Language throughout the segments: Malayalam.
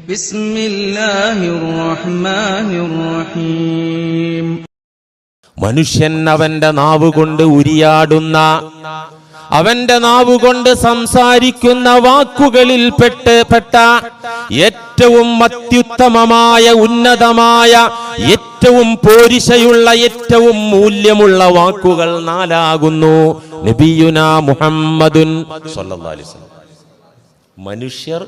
ബിസ്മില്ലാഹിർ റഹ്മാനിർ റഹീം. മനുഷ്യൻ അവന്റെ നാവുകൊണ്ട് ഉരിയാടുന്ന, അവന്റെ നാവുകൊണ്ട് സംസാരിക്കുന്ന വാക്കുകളിൽ പെട്ട ഏറ്റവും അത്യുത്തമമായ, ഉന്നതമായ, ഏറ്റവും പോരിശയുള്ള, ഏറ്റവും മൂല്യമുള്ള വാക്കുകൾ 4 നബിയുനാ മുഹമ്മദുൻ സ്വല്ലല്ലാഹു അലൈഹി വസല്ലം. മനുഷ്യർ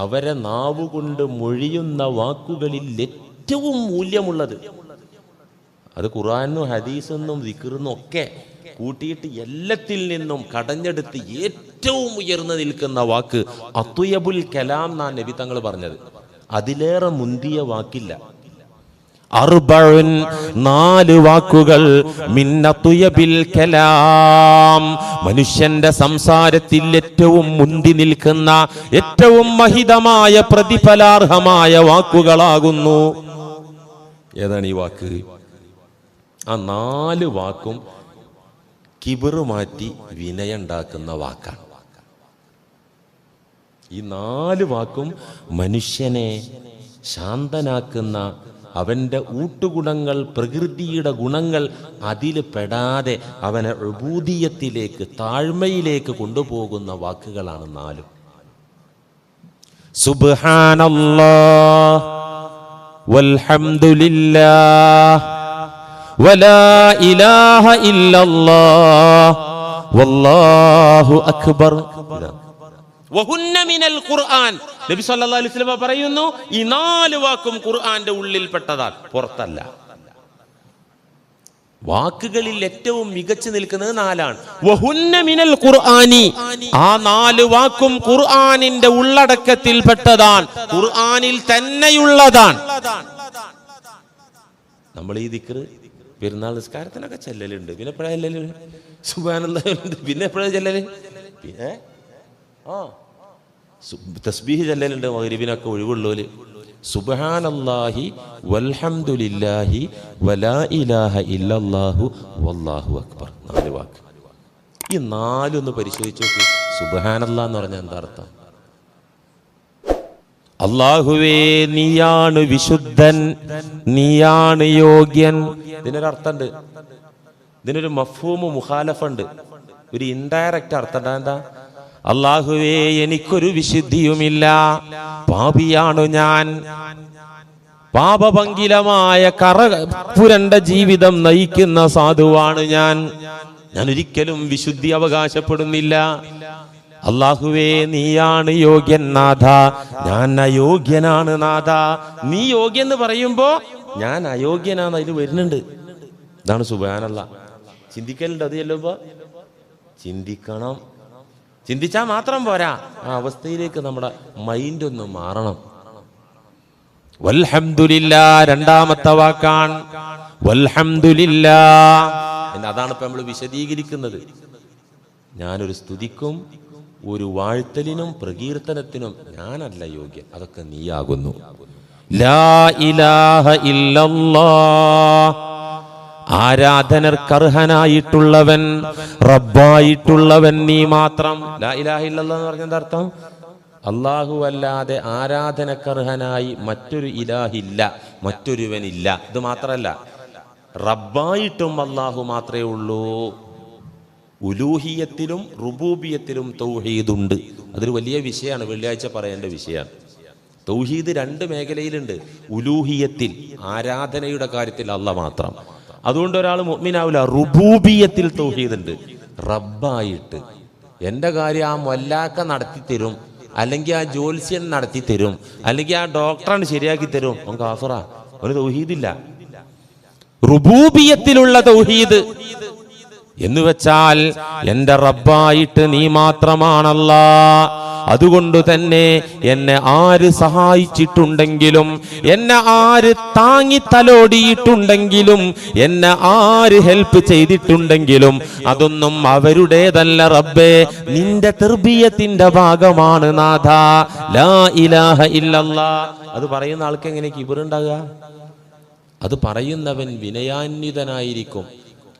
അവരെ നാവുകൊണ്ട് മൊഴിയുന്ന വാക്കുകളിൽ ഏറ്റവും മൂല്യമുള്ളത്, അത് ഖുർആനും ഹദീസെന്നും ദിക്റെന്നും ഒക്കെ കൂട്ടിയിട്ട് എല്ലാത്തിൽ നിന്നും കടഞ്ഞെടുത്ത് ഏറ്റവും ഉയർന്നു നിൽക്കുന്ന വാക്ക് അത്വയബുൽ കലാം എന്നാ നബി തങ്ങൾ പറഞ്ഞത്. അതിലേറെ മുന്തിയ വാക്കില്ല. 4 വാക്കുകൾ മിൻ അത്വയബിൽ കലാം, മനുഷ്യന്റെ സംസാരത്തിൽ ഏറ്റവും മുന്തി നിൽക്കുന്ന, ഏറ്റവും മഹിതമായ, പ്രതിഫലാർഹമായ വാക്കുകളാകുന്നു. ഏതാണ് ഈ വാക്ക്? ആ 4 വാക്കും കിബറ് മാറ്റി വിനയുണ്ടാക്കുന്ന വാക്കാണ്. ഈ 4 വാക്കും മനുഷ്യനെ ശാന്തനാക്കുന്ന, അവൻ്റെ ഊട്ടുഗുണങ്ങൾ, പ്രകൃതിയുടെ ഗുണങ്ങൾ അതിൽ പെടാതെ അവനെ ഉബൂദിയത്തിലേക്ക്, താഴ്മയിലേക്ക് കൊണ്ടുപോകുന്ന വാക്കുകളാണ് 4. സുബ്ഹാനല്ലാഹ് വൽഹംദുലില്ലാഹ് വലാ ഇലാഹ ഇല്ലല്ലാഹ് വല്ലാഹു അക്ബർ. വഹുന്ന മിനൽ ഖുർആൻ. നബി സല്ലല്ലാഹു അലൈഹി വസല്ലം പറയുന്നു, ഈ 4 വാക്കും ഖുർആന്റെ ഉള്ളിൽപ്പെട്ടതാണ്, പുറത്തല്ല. വാക്കുകളിൽ ഏറ്റവും മികച്ചു നിൽക്കുന്നത് 4ആണ്. വഹുന്ന മിനൽ ഖുർആനി, ആ 4 വാക്കും ഖുർആനിന്റെ ഉള്ളടക്കത്തിൽപ്പെട്ടതാണ്, ഖുർആനിൽ തന്നെയുള്ളതാണ്. നമ്മൾ ഈ ദിക്ർ പെരുന്നാൾ നിസ്കാരത്തിനൊക്കെ ചെല്ലലുണ്ട്, പിന്നെ എപ്പോഴാ ചെല്ലല്? സുബ്ഹാനല്ലാഹ്, പിന്നെ എപ്പോഴാ ചെല്ലല്? പിന്നെ തസ്ബീഹ് ചെല്ലലുണ്ട് മഗ്രിബിനൊക്കെ ഒഴിവുള്ളോല്. സുബ്ഹാനല്ലാഹി വൽഹംദുലില്ലാഹി വലാ ഇലാഹ ഇല്ലല്ലാഹു വല്ലാഹു അക്ബർ. 4 വാക്ക്. ഈ 4 ഒന്ന് പരിശോധിച്ച് നോക്കി. സുബ്ഹാനല്ലാഹ് എന്ന് പറഞ്ഞാൽ എന്താ അർത്ഥം? അല്ലാഹുവേ നീയാണ് വിശുദ്ധൻ, നീയാണ് യോഗ്യൻ. ഇതിനൊരർത്ഥമുണ്ട്, ഇതിനൊരു മഫ്ഹൂമു മുഖാലഫ ഉണ്ട്, ഒരു ഇൻഡയറക്റ്റ് അർത്ഥം. എന്താ? അല്ലാഹുവേ എനിക്കൊരു വിശുദ്ധിയുമില്ല, പാപിയാണു ഞാൻ, പാപഭംഗിലമായ പുരണ്ട ജീവിതം നയിക്കുന്ന സാധുവാണ് ഞാൻ ഒരിക്കലും വിശുദ്ധി അവകാശപ്പെടുന്നില്ല. അല്ലാഹുവേ നീയാണ് യോഗ്യൻ നാഥ, ഞാൻ അയോഗ്യനാണ് നാഥ. നീ യോഗ്യൻ എന്ന് പറയുമ്പോ ഞാൻ അയോഗ്യനാണ് അതിൽ വരുന്നുണ്ട്. ഇതാണ് സുബ്ഹാനല്ലാഹ്. ചിന്തിക്കലുണ്ട് അത് ചെല്ലുമ്പോ? ചിന്തിക്കണം. ചിന്തിച്ചാൽ മാത്രം പോരാ, ആ അവസ്ഥയിലേക്ക് നമ്മുടെ മൈൻഡ് ഒന്ന് മാറണം. വൽഹംദുലില്ലാ 2ാമത്തെ വാക്കാണ്. വൽഹംദുലില്ലാ, അതാണ് ഇപ്പൊ നമ്മൾ വിശദീകരിക്കുന്നത്. ഞാനൊരു സ്തുതിക്കും ഒരു വാഴ്ത്തലിനും പ്രകീർത്തനത്തിനും ഞാനല്ല യോഗ്യൻ, അതൊക്കെ നീയാകുന്നു. ലാ ഇലാഹ ഇല്ലല്ലാഹ്, ആരാധനർക്കർഹനായിട്ടുള്ളവൻ, റബ്ബായിട്ടുള്ളവൻ നീ മാത്രം. ലാ ഇലാഹ ഇല്ലല്ലാഹ് എന്ന് പറഞ്ഞ എന്താ അർത്ഥം? അല്ലാഹു അല്ലാതെ ആരാധനക്കർഹനായി മറ്റൊരു ഇലാഹില്ല, മറ്റൊരുവനില്ല. ഇത് മാത്രല്ല, റബ്ബായിട്ടും അല്ലാഹു മാത്രമേ ഉള്ളൂ. ഉലൂഹിയത്തിലും റുബൂബിയത്തിലും തൗഹീദുണ്ട്. അതൊരു വലിയ വിഷയമാണ്, വെള്ളിയാഴ്ച പറയേണ്ട വിഷയമാണ്. തൗഹീദ് 2 മേഖലയിലുണ്ട്. ഉലൂഹിയത്തിൽ, ആരാധനയുടെ കാര്യത്തിൽ അല്ലാഹ് മാത്രം. അതുകൊണ്ട് ഒരാൾ മുഅ്മിനാവില്ല. റുബൂബിയത്തിൽ തൗഹീദ് ഉണ്ട്. റബ്ബായിട്ട് എൻ്റെ കാര്യം ആ മൊല്ലാക്ക നടത്തി തരും, അല്ലെങ്കിൽ ആ ജ്യോത്സ്യൻ നടത്തി തരും, അല്ലെങ്കിൽ ആ ഡോക്ടറാണ് ശരിയാക്കി തരും, അവൻ കാഫിറാ, അവന് തൗഹീദില്ല. റുബൂബിയത്തിലുള്ള തൗഹീദ് എന്ന് വെച്ചാൽ എൻ്റെ റബ്ബായിട്ട് നീ മാത്രമാണല്ലാ. അതുകൊണ്ട് തന്നെ എന്നെ ആര് സഹായിച്ചിട്ടുണ്ടെങ്കിലും, എന്നെ ആര് താങ്ങി തലോടിയിട്ടുണ്ടെങ്കിലും, എന്നെ ആര് ഹെൽപ്പ് ചെയ്തിട്ടുണ്ടെങ്കിലും അതൊന്നും അവരുടേതല്ല റബ്ബേ, നിന്റെ തർബിയത്തിന്റെ ഭാഗമാണ് നാഥ. ലാ ഇലാഹ ഇല്ലല്ലാഹ്. അത് പറയുന്ന ആൾക്ക് എങ്ങനെ കിബറുണ്ടാകുക? അത് പറയുന്നവൻ വിനയാന്വിതനായിരിക്കും.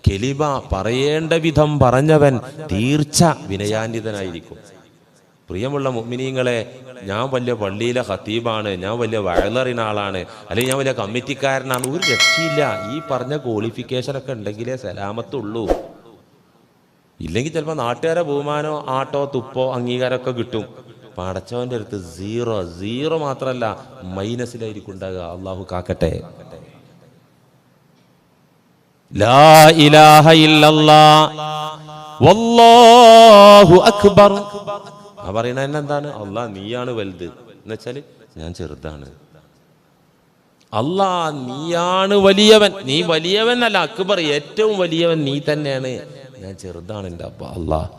കെലിമ പറയേണ്ട വിധം പറഞ്ഞവൻ തീർച്ച വിനയാന്വിതനായിരിക്കും. പ്രിയമുള്ള മുഅ്മിനീങ്ങളെ, ഞാൻ വലിയ പള്ളിയിലെ ഖത്തീബാണ്, ഞാൻ വലിയ വയലറിന ആളാണ്, അല്ലെങ്കിൽ ഞാൻ വലിയ കമ്മിറ്റിക്കാരനാണ്, ഒരു രക്ഷയില്ല. ഈ പറഞ്ഞ ക്വാളിഫിക്കേഷനൊക്കെ ഉണ്ടെങ്കിലേ സലാമത്തുള്ളൂ. ഇല്ലെങ്കിൽ ചിലപ്പോൾ നാട്ടുകാരെ ബഹുമാനോ ആട്ടോ തുപ്പോ അംഗീകാരമൊക്കെ കിട്ടും. പടച്ചവന്റെ അടുത്ത് സീറോ മാത്രമല്ല മൈനസിലായിരിക്കും ഉണ്ടാകുക. അള്ളാഹു കാക്കട്ടെ. ലാ ഇലാഹ ഇല്ലല്ലാഹ് വല്ലാഹു അക്ബർ. ആ പറയണ എന്താണ്? അള്ളാഹ് നീയാണ് വലുത് എന്നുവെച്ചാല് ഞാൻ ചെറുതാണ്. അള്ളാഹ് നീയാണ് വലിയവൻ, നീ വലിയവൻ അല്ല, അക്ബർ ഏറ്റവും വലിയവൻ നീ തന്നെയാണ്, ഞാൻ ചെറുതാണ് എൻ്റെ അപ്പ അള്ളാഹ്.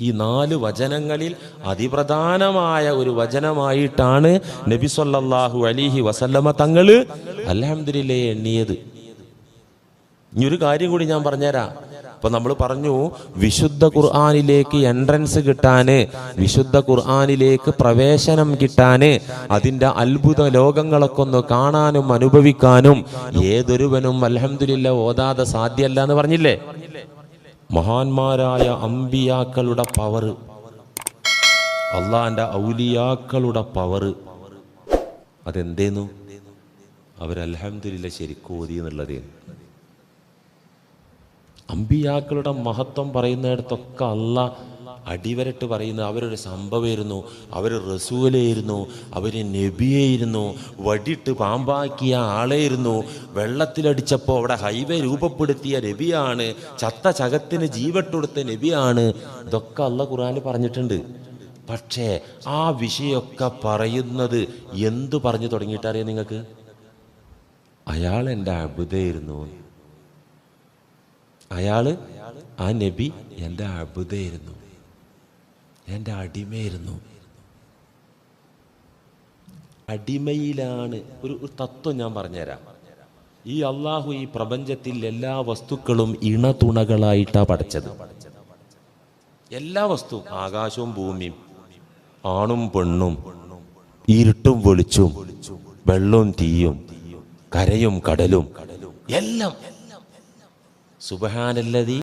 ഈ 4 വചനങ്ങളിൽ അതിപ്രധാനമായ ഒരു വചനമായിട്ടാണ് നബി സല്ലല്ലാഹു അലൈഹി വസല്ലമ തങ്ങള് അൽഹംദുലില്ലാഹ് എണ്ണിയത്. ഇനി ഒരു കാര്യം കൂടി ഞാൻ പറഞ്ഞുതരാം. അപ്പൊ നമ്മൾ പറഞ്ഞു, വിശുദ്ധ ഖുർആനിലേക്ക് എൻട്രൻസ് കിട്ടാന്, വിശുദ്ധ ഖുർആനിലേക്ക് പ്രവേശനം കിട്ടാന്, അതിൻ്റെ അത്ഭുത ലോകങ്ങളൊക്കെ ഒന്ന് കാണാനും അനുഭവിക്കാനും ഏതൊരുവനും അൽഹംദുലില്ലാഹ് ഓതാതെ സാധ്യമല്ല എന്ന് പറഞ്ഞില്ലേ? മഹാന്മാരായ അമ്പിയാക്കളുടെ പവർ, അള്ളാന്റെ ഔലിയാക്കളുടെ പവർ, അതെന്തേന്നു? അവർ അൽഹംദുലില്ലാഹ് ശരിക്കും ഓതി എന്നുള്ളതേ. അമ്പിയാക്കളുടെ മഹത്വം പറയുന്നിടത്തൊക്കെ അള്ളാഹ് അടിവരട്ട് പറയുന്നത് അവരൊരു സംഭവമായിരുന്നു, അവർ റസൂലായിരുന്നു, അവർ നബിയായിരുന്നു, വടിയിട്ട് പാമ്പാക്കിയ ആളായിരുന്നു, വെള്ളത്തിലടിച്ചപ്പോൾ അവിടെ ഹൈവേ രൂപപ്പെടുത്തിയ നബിയാണ്, ചത്ത ചകത്തിന് ജീവട്ടൊടുത്ത നബിയാണ്. ഇതൊക്കെ അള്ളാഹ് ഖുർആനിൽ പറഞ്ഞിട്ടുണ്ട്. പക്ഷേ ആ വിഷയമൊക്കെ പറയുന്നത് എന്തു പറഞ്ഞു തുടങ്ങിയിട്ടറിയാം നിങ്ങൾക്ക്? അയാൾ എൻ്റെ അബുദായിരുന്നു, ആ നബി എൻ്റെ അബുദായിരുന്നു, എൻ്റെ അടിമയായിരുന്നു. അടിമയിലാണ് ഒരു തത്വം ഞാൻ പറഞ്ഞുതരാം. ഈ അള്ളാഹു ഈ പ്രപഞ്ചത്തിൽ എല്ലാ വസ്തുക്കളും ഇണതുണകളായിട്ടാണ് പഠിച്ചത്. എല്ലാ വസ്തുവും, ആകാശവും ഭൂമിയും, ആണും പെണ്ണും, ഇരുട്ടും വെളിച്ചും, വെള്ളവും തീയും, കരയും കടലും, എല്ലാം സുബ്ഹാനല്ലദീ